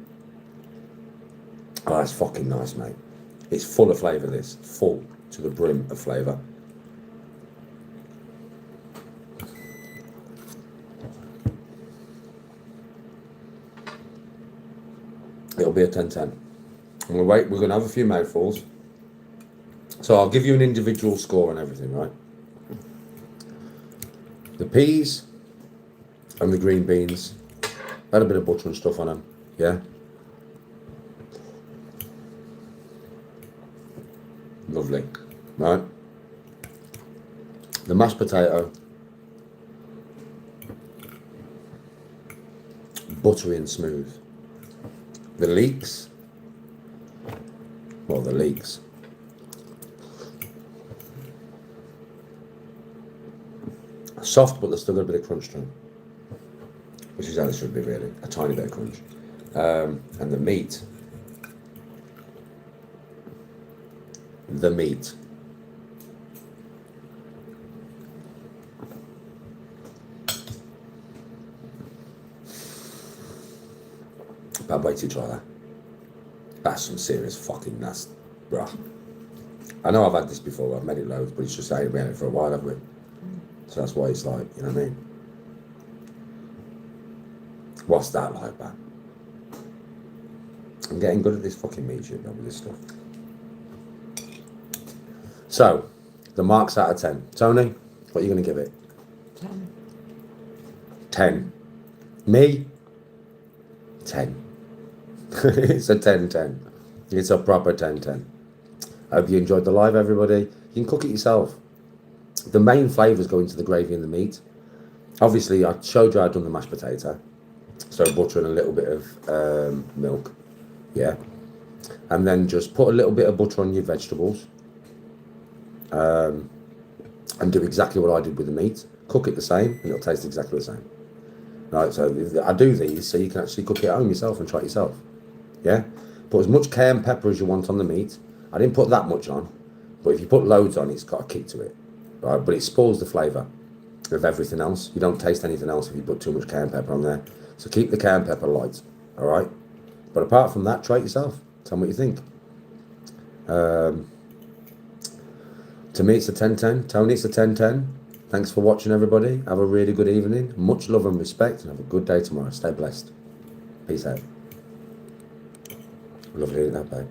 Oh, that's fucking nice, mate. It's full of flavour, this. Full to the brim of flavour. It'll be a 10-10. I'm gonna wait, we're gonna have a few mouthfuls. So I'll give you an individual score and everything, right? The peas and the green beans had a bit of butter and stuff on them, yeah? Lovely, right? The mashed potato, buttery and smooth. The leeks, soft, but there's still got a bit of crunch to them, which is how it should be, really, a tiny bit of crunch. And the meat, I'd wait till you try that. That's some serious fucking nasty, bruh. I know I've had this before, I've made it loads, but it's just I ain't been it for a while, have we? So that's why it's like, you know what I mean? What's that like, man? I'm getting good at this fucking meat shit, man, with this stuff. So, the marks out of 10. Tony, what are you going to give it? 10. 10. Me? 10. It's a 10-10. It's a proper 10-10. I hope you enjoyed the live, everybody. You can cook it yourself. The main flavours go into the gravy and the meat. Obviously, I showed you I'd done the mashed potato. So butter and a little bit of milk. Yeah. And then just put a little bit of butter on your vegetables. and do exactly what I did with the meat. Cook it the same, and it'll taste exactly the same. Right, so I do these so you can actually cook it at home yourself and try it yourself. Yeah? Put as much cayenne pepper as you want on the meat. I didn't put that much on, but if you put loads on, it's got a kick to it. Right? But it spoils the flavour of everything else. You don't taste anything else if you put too much cayenne pepper on there. So keep the cayenne pepper light, all right? But apart from that, try it yourself. Tell me what you think. To me, it's a 10-10. Tony, it's a 10-10. Thanks for watching, everybody. Have a really good evening. Much love and respect, and have a good day tomorrow. Stay blessed. Peace out. Lovely eating that, babe.